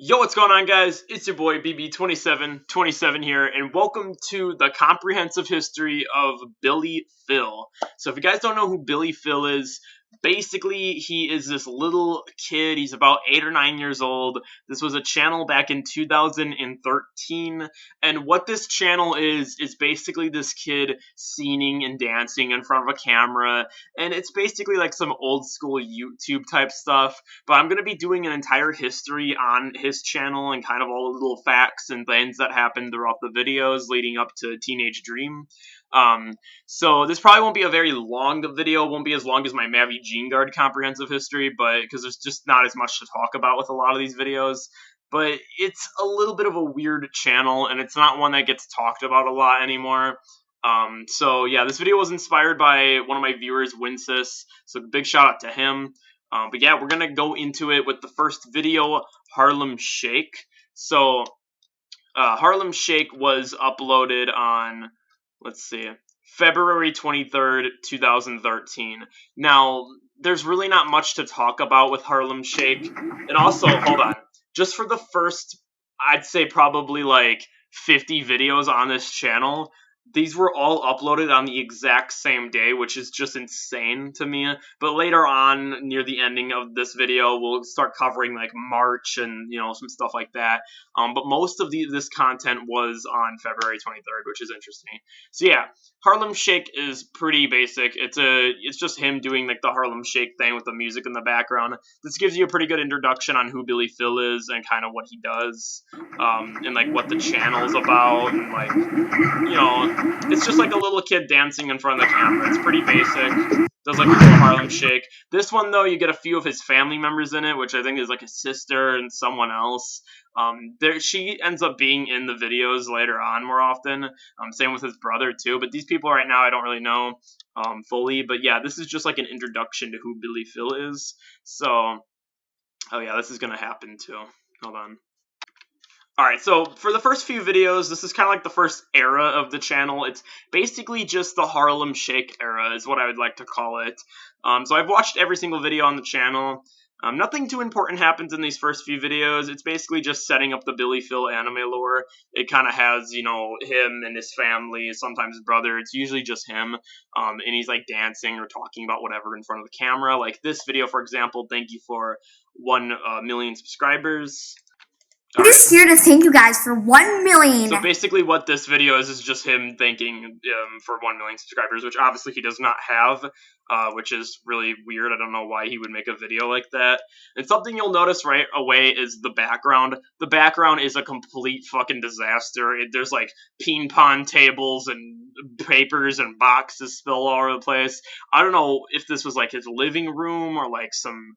Yo, what's going on, guys? It's your boy BB2727 here, and welcome to the comprehensive history of Billy Phill. So, if you guys don't know who Billy Phill is, basically he is this little kid. He's about 8 or 9 years old. This was a channel back in 2013, and what this channel is basically this kid singing and dancing in front of a camera, and it's basically like some old school YouTube type stuff. But I'm going to be doing an entire history on his channel and kind of all the little facts and things that happened throughout the videos leading up to Teenage Dream. So this probably won't be a very long video. It won't be as long as my Mavi Gene Guard comprehensive history, but because there's just not as much to talk about with a lot of these videos. But it's a little bit of a weird channel, and it's not one that gets talked about a lot anymore. So yeah, this video was inspired by one of my viewers, Winsis, so big shout out to him. But yeah, we're going to go into it with the first video, Harlem Shake. So, Harlem Shake was uploaded on, let's see, February 23rd, 2013. Now, there's really not much to talk about with Harlem Shake. And also, hold on, just for the first, I'd say probably like 50 videos on this channel, these were all uploaded on the exact same day, which is just insane to me. But later on, near the ending of this video, we'll start covering like March and, you know, some stuff like that. But most of this content was on February 23rd, which is interesting. So yeah, Harlem Shake is pretty basic. It's just him doing like the Harlem Shake thing with the music in the background. This gives you a pretty good introduction on who Billy Phill is and kind of what he does, and like what the channel's about, and like, you know, it's just like a little kid dancing in front of the camera. It's pretty basic. Does like a little Harlem Shake. This one though, you get a few of his family members in it, which I think is like his sister and someone else. She ends up being in the videos later on more often. Same with his brother too. But these people right now I don't really know fully. But yeah, this is just like an introduction to who Billy Phill is. So, oh yeah, this is gonna happen too. Hold on. Alright, so for the first few videos, this is kind of like the first era of the channel. It's basically just the Harlem Shake era is what I would like to call it. So I've watched every single video on the channel. Nothing too important happens in these first few videos. It's basically just setting up the Billy Phill anime lore. It kind of has, you know, him and his family, sometimes his brother. It's usually just him, and he's like dancing or talking about whatever in front of the camera. Like this video, for example, thank you for 1 million subscribers. I'm just here to thank you guys for 1 million. So basically what this video is just him thanking for 1 million subscribers, which obviously he does not have, which is really weird. I don't know why he would make a video like that. And something you'll notice right away is the background. The background is a complete fucking disaster. There's like ping pong tables and papers and boxes spilled all over the place. I don't know if this was like his living room or like some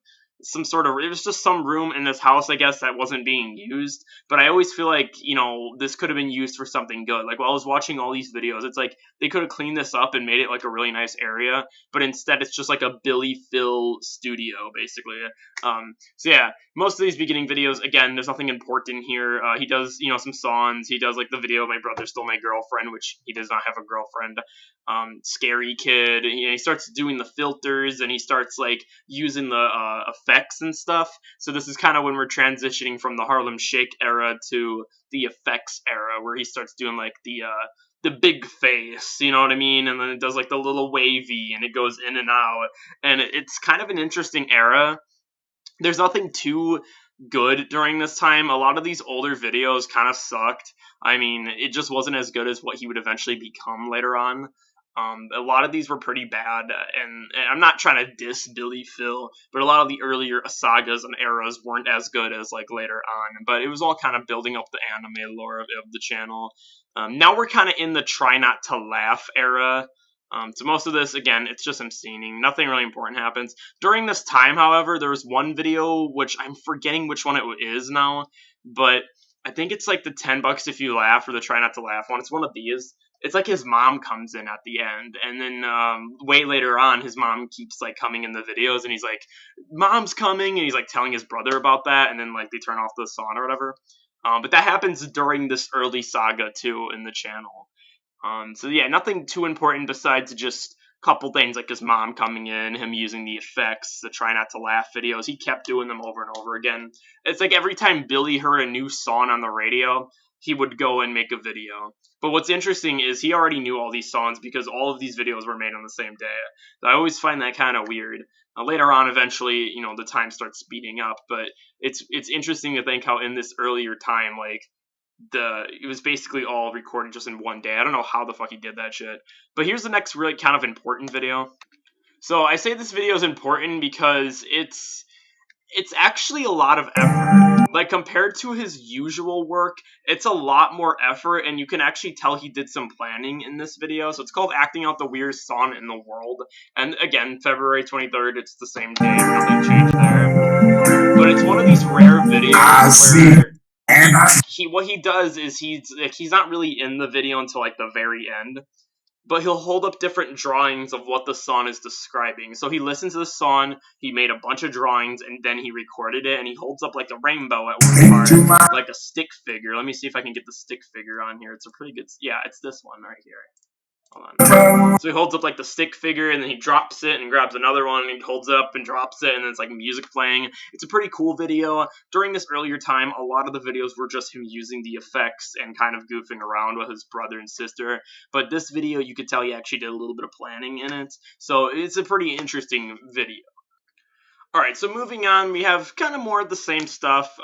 sort of, it was just some room in this house, I guess, that wasn't being used. But I always feel like, you know, this could have been used for something good. Like while I was watching all these videos, it's like they could have cleaned this up and made it like a really nice area, but instead it's just like a Billy Phill studio basically. So yeah, most of these beginning videos, again, there's nothing important here. He does, you know, some songs. He does like the video My Brother Stole My Girlfriend, which he does not have a girlfriend. Scary Kid. He starts doing the filters and he starts like using the effects and stuff. So this is kind of when we're transitioning from the Harlem Shake era to the effects era, where he starts doing like the big face, you know what I mean? And then it does like the little wavy and it goes in and out. And it's kind of an interesting era. There's nothing too good during this time. A lot of these older videos kind of sucked. I mean, it just wasn't as good as what he would eventually become later on. A lot of these were pretty bad, and I'm not trying to diss Billy Phill, but a lot of the earlier sagas and eras weren't as good as like later on. But it was all kind of building up the anime lore of the channel. Now we're kind of in the try not to laugh era. So most of this, again, it's just him singing. Nothing really important happens. During this time, however, there was one video, which I'm forgetting which one it is now, but I think it's like the 10 bucks if you laugh or the try not to laugh one. It's one of these. It's like his mom comes in at the end, and then way later on, his mom keeps like coming in the videos, and he's like, "Mom's coming," and he's like telling his brother about that, and then like they turn off the song or whatever. But that happens during this early saga too in the channel. So yeah, nothing too important besides just couple things like his mom coming in, him using the effects, the try not to laugh videos. He kept doing them over and over again. It's like every time Billy heard a new song on the radio, he would go and make a video. But what's interesting is he already knew all these songs because all of these videos were made on the same day. I always find that kind of weird. Later on, eventually, the time starts speeding up, but it's interesting to think how in this earlier time, like, it was basically all recorded just in one day. I don't know how the fuck he did that shit. But here's the next really kind of important video. So I say this video is important because it's actually a lot of effort. Like, compared to his usual work, it's a lot more effort, and you can actually tell he did some planning in this video. So it's called Acting Out the Weirdest Song in the World. And again, February 23rd, it's the same day. Nothing changed there. But it's one of these rare videos where what he does is he's not really in the video until like the very end, but he'll hold up different drawings of what the song is describing. So he listened to the song, he made a bunch of drawings, and then he recorded it, and he holds up like a rainbow at one part, like a stick figure. Let me see if I can get the stick figure on here. It's a pretty good, yeah, it's this one right here. Hold on. So he holds up like the stick figure, and then he drops it and grabs another one, and he holds it up and drops it, and then it's like music playing. It's a pretty cool video. During this earlier time, a lot of the videos were just him using the effects and kind of goofing around with his brother and sister. But this video, you could tell he actually did a little bit of planning in it. So it's a pretty interesting video. Alright, so moving on, we have kind of more of the same stuff.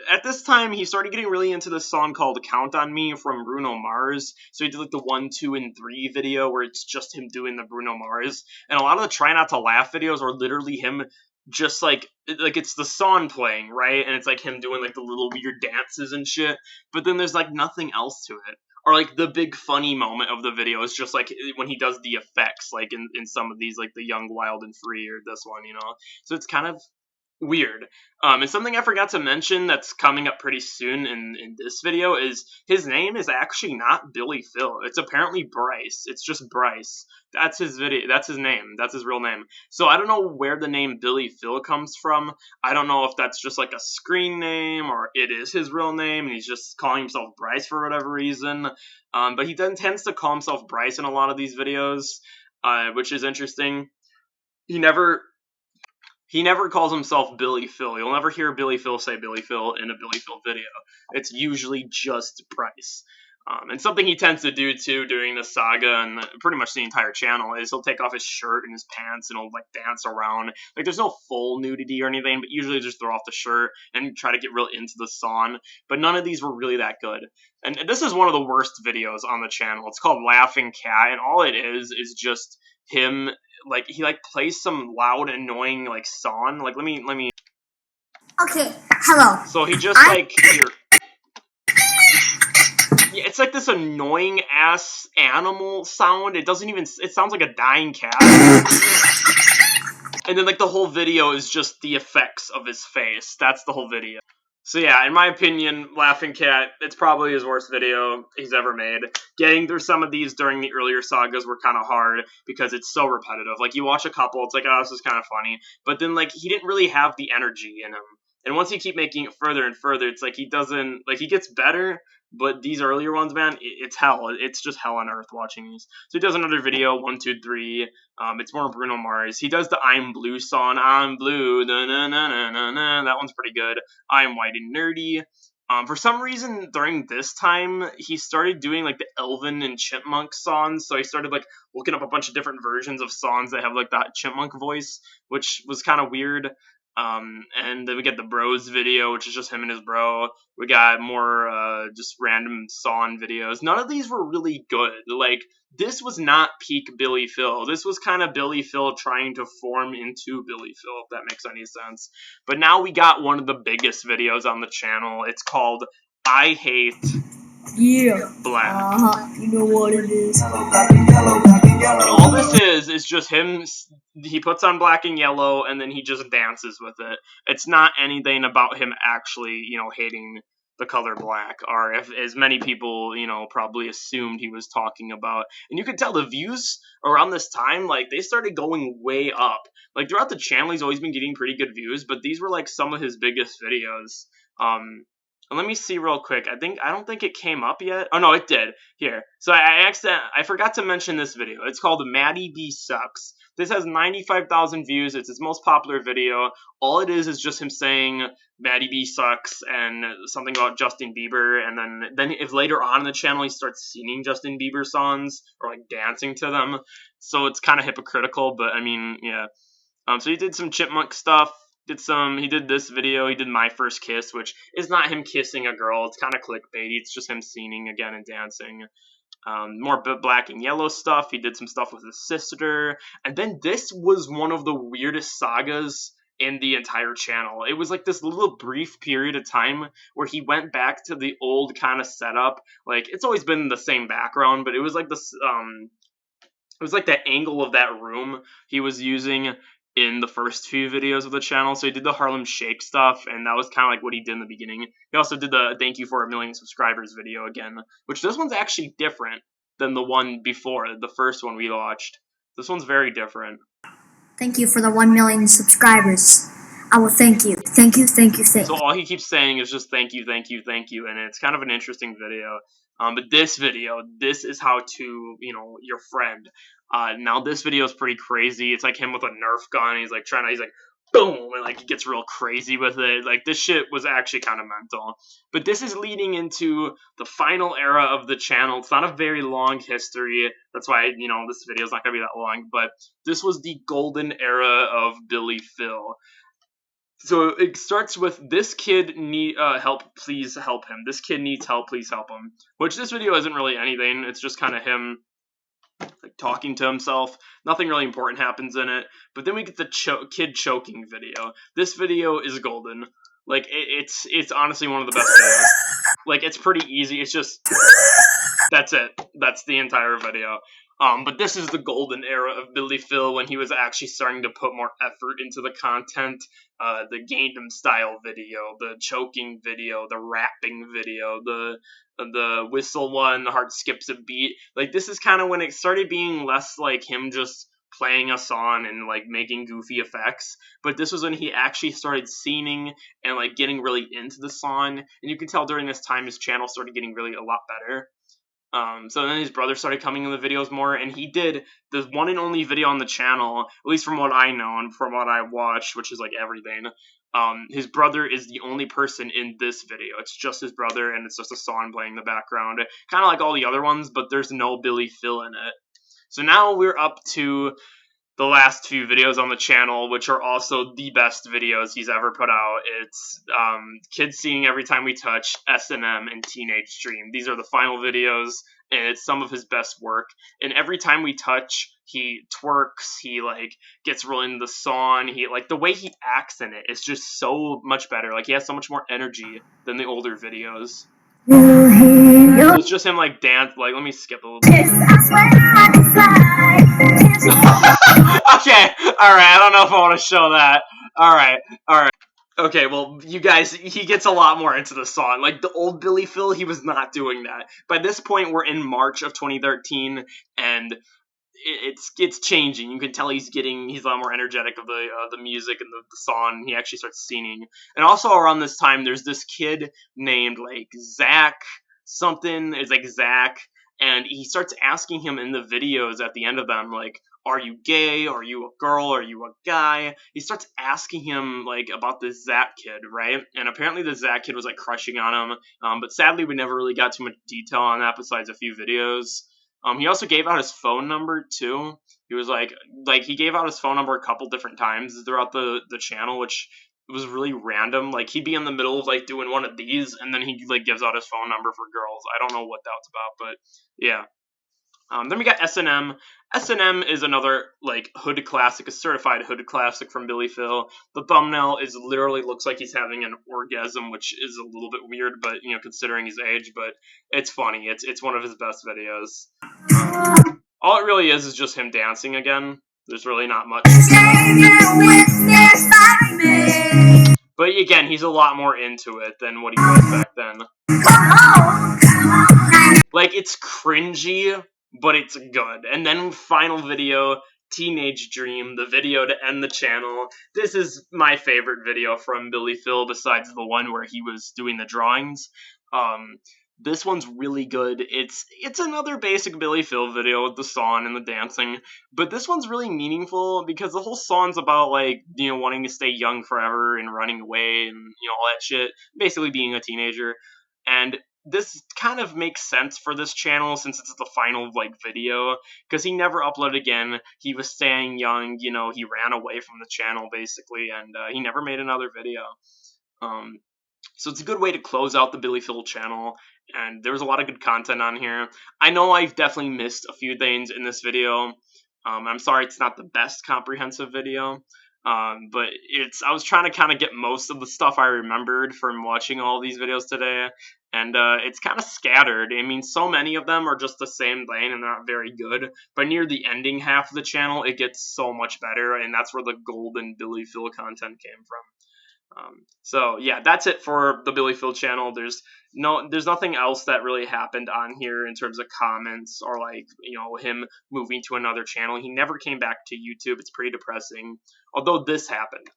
At this time, he started getting really into this song called Count on Me from Bruno Mars. So he did like the 1, 2, and 3 video where it's just him doing the Bruno Mars. And a lot of the Try Not to Laugh videos are literally him just like it's the song playing, right? And it's like him doing like the little weird dances and shit. But then there's like nothing else to it. Or like the big funny moment of the video is just like when he does the effects, like in some of these, like the Young, Wild, and Free or this one, So it's kind of weird. And something I forgot to mention that's coming up pretty soon in this video is his name is actually not Billy Phill. It's apparently Bryce. It's just Bryce. That's his video. That's his name. That's his real name. So I don't know where the name Billy Phill comes from. I don't know if that's just like a screen name or it is his real name and he's just calling himself Bryce for whatever reason. But he tends to call himself Bryce in a lot of these videos, which is interesting. He never calls himself Billy Phill. You'll never hear Billy Phill say Billy Phill in a Billy Phill video. It's usually just Bryce. And something he tends to do, too, during the saga and pretty much the entire channel is he'll take off his shirt and his pants and he'll, like, dance around. Like, there's no full nudity or anything, but usually just throw off the shirt and try to get real into the song. But none of these were really that good. And this is one of the worst videos on the channel. It's called Laughing Cat, and all it is just him, like, he, like, plays some loud, annoying, like, song. Like, let me... Okay, hello. So he just, like, yeah, it's like this annoying-ass animal sound. It sounds like a dying cat. And then, like, the whole video is just the effects of his face. That's the whole video. So yeah, in my opinion, Laughing Cat, it's probably his worst video he's ever made. Getting through some of these during the earlier sagas were kind of hard because it's so repetitive. Like, you watch a couple, it's like, oh, this is kind of funny. But then, like, he didn't really have the energy in him. And once you keep making it further and further, it's like he doesn't, like, he gets better, but these earlier ones, man, it's hell. It's just hell on earth watching these. So he does another video, 1, 2, 3. It's more Bruno Mars. He does the I'm Blue song, I'm blue, na-na-na-na-na. That one's pretty good. I'm white and nerdy. For some reason, during this time, he started doing, like, the Elvin and Chipmunk songs, so he started, like, looking up a bunch of different versions of songs that have, like, that Chipmunk voice, which was kind of weird. And then we get the Bros video, which is just him and his bro. We got more, just random song videos. None of these were really good. Like, this was not peak Billy Phill. This was kind of Billy Phill trying to form into Billy Phill, if that makes any sense. But now we got one of the biggest videos on the channel. It's called I Hate Black. You know what it is. And all this is just him, he puts on black and yellow, and then he just dances with it. It's not anything about him actually, hating the color black, or if, as many people, probably assumed he was talking about. And you could tell the views around this time, like, they started going way up. Like, throughout the channel, he's always been getting pretty good views, but these were, like, some of his biggest videos. let me see real quick. I don't think it came up yet. Oh no, it did. Here. So I forgot to mention this video. It's called Maddie B Sucks. This has 95,000 views. It's his most popular video. All it is just him saying Maddie B sucks and something about Justin Bieber, and then if later on in the channel he starts singing Justin Bieber songs or like dancing to them. So it's kind of hypocritical, but I mean, yeah. So he did some chipmunk stuff. He did this video. He did My First Kiss, which is not him kissing a girl. It's kind of clickbaity. It's just him singing again and dancing. More black and yellow stuff. He did some stuff with his sister. And then this was one of the weirdest sagas in the entire channel. It was like this little brief period of time where he went back to the old kind of setup. Like, it's always been the same background, but it was like this, it was like that angle of that room he was using in the first few videos of the channel. So he did the Harlem Shake stuff, and that was kind of like what he did in the beginning. He also did the thank you for 1 million subscribers video again, which this one's actually different than the one before, the first one we watched. This one's very different. Thank you for the 1 million subscribers. I will thank you. Thank you, thank you, thank you. So all he keeps saying is just thank you, thank you, thank you, and it's kind of an interesting video. But this video, this is how to, your friend. Now this video is pretty crazy. It's like him with a Nerf gun. He's like boom, and like he gets real crazy with it. Like, this shit was actually kind of mental. But this is leading into the final era of the channel. It's not a very long history. That's why, this video is not going to be that long. But this was the golden era of Billy Phill. So it starts with, this kid need help, please help him. This kid needs help, please help him. Which this video isn't really anything. It's just kind of him like talking to himself. Nothing really important happens in it. But then we get the kid choking video. This video is golden. Like, it's honestly one of the best videos. Like, it's pretty easy. It's just, that's it. That's the entire video. But this is the golden era of Billy Phill, when he was actually starting to put more effort into the content. The Gangnam Style video, the choking video, the rapping video, the whistle one, the heart skips a beat. Like, this is kind of when it started being less like him just playing a song and like making goofy effects, but this was when he actually started singing and like getting really into the song. And you can tell during this time his channel started getting really a lot better. So then his brother started coming in the videos more, and he did the one and only video on the channel, at least from what I know and from what I watched, which is like everything. His brother is the only person in this video. It's just his brother, and it's just a song playing in the background, kind of like all the other ones, but there's no Billy Phill in it. So now we're up to the last few videos on the channel, which are also the best videos he's ever put out. It's Kids Singing Every Time We Touch, S&M, and Teenage Dream. These are the final videos, and it's some of his best work. And every time we touch, he twerks, he like gets real into the song, he like the way he acts in it is just so much better. Like, he has so much more energy than the older videos. So it's just him like dance, like, let me skip a little bit. Okay, alright, I don't know if I want to show that. Alright. Okay, well, you guys, he gets a lot more into the song. Like, the old Billy Phill, he was not doing that. By this point, we're in March of 2013, and it's changing. You can tell he's a lot more energetic of the music and the song. He actually starts singing. And also around this time, there's this kid named like Zach something. It's like Zach, and he starts asking him in the videos at the end of them, like, are you gay? Are you a girl? Are you a guy? He starts asking him like about this Zach kid, right? And apparently the Zach kid was like crushing on him. But sadly we never really got too much detail on that besides a few videos. He also gave out his phone number too. He was like he gave out his phone number a couple different times throughout the channel, which was really random. Like, he'd be in the middle of like doing one of these, and then he like gives out his phone number for girls. I don't know what that was about, but yeah. Then we got S&M. S&M is another like hood classic, a certified hood classic from Billy Phill. The thumbnail literally looks like he's having an orgasm, which is a little bit weird, but considering his age, but it's funny. It's one of his best videos. All it really is just him dancing again. There's really not much. But again, he's a lot more into it than what he was back then. Like, it's cringy, but it's good. And then final video, Teenage Dream, the video to end the channel. This is my favorite video from Billy Phill, besides the one where he was doing the drawings. This one's really good. It's another basic Billy Phill video with the song and the dancing, but this one's really meaningful because the whole song's about, like, you know, wanting to stay young forever and running away and, you know, all that shit, basically being a teenager. And this kind of makes sense for this channel since it's the final, like, video, because he never uploaded again. He was staying young, you know, he ran away from the channel basically, and he never made another video. So it's a good way to close out the Billy Phill channel, and there was a lot of good content on here. I know I've definitely missed a few things in this video. I'm sorry it's not the best comprehensive video, but I was trying to kind of get most of the stuff I remembered from watching all these videos today, and it's kind of scattered. I mean, so many of them are just the same thing, and they're not very good, but near the ending half of the channel, it gets so much better, and that's where the golden Billy Phill content came from. So yeah, that's it for the Billy Phill channel. There's nothing else that really happened on here in terms of comments or, like, you know, him moving to another channel. He never came back to YouTube. It's pretty depressing, although this happened.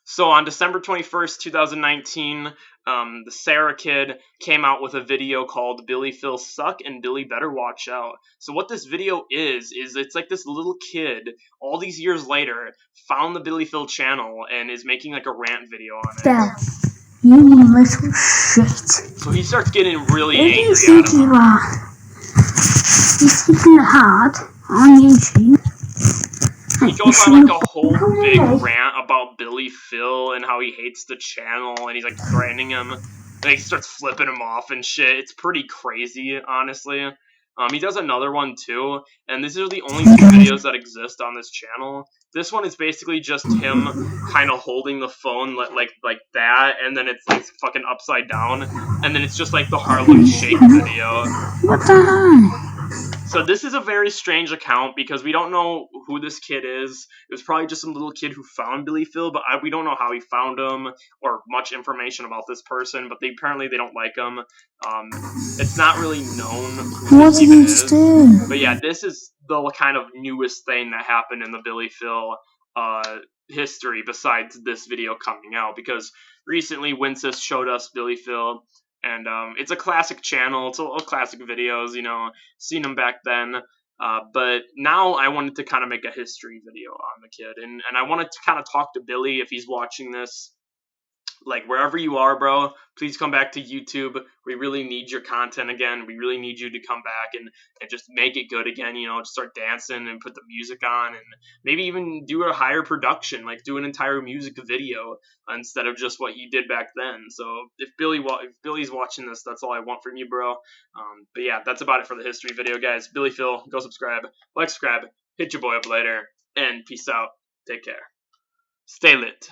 So on December 21st, 2019, the Sarah Kid came out with a video called Billy Phill Suck and Billy Better Watch Out. So what this video is it's like this little kid, all these years later, found the Billy Phill channel and is making like a rant video on it. Phill, you little shit. So he starts getting really Who do angry you think at him. you are? You're speaking hard on YouTube. He goes on like a whole big rant about Billy Phill and how he hates the channel, and he's like threatening him. And he starts flipping him off and shit. It's pretty crazy, honestly. He does another one too, and these are the only two videos that exist on this channel. This one is basically just him kind of holding the phone like that, and then it's fucking upside down, and then it's just like the Harlem Shake video. What the hell? So this is a very strange account because we don't know who this kid is. It was probably just some little kid who found Billy Phill, but we don't know how he found him or much information about this person, but apparently they don't like him. It's not really known who this even is. But yeah, this is the kind of newest thing that happened in the Billy Phill history besides this video coming out, because recently Wincest showed us Billy Phill. And it's a classic channel. It's all classic videos, you know, seen them back then. But now I wanted to kind of make a history video on the kid. And I wanted to kind of talk to Billy if he's watching this. Like, wherever you are, bro, please come back to YouTube. We really need your content again. We really need you to come back and just make it good again, you know, just start dancing and put the music on and maybe even do a higher production, like do an entire music video instead of just what you did back then. So if Billy's watching this, that's all I want from you, bro. But yeah, that's about it for the history video, guys. Billy Phill, go subscribe, like, subscribe, hit your boy up later, and peace out. Take care. Stay lit.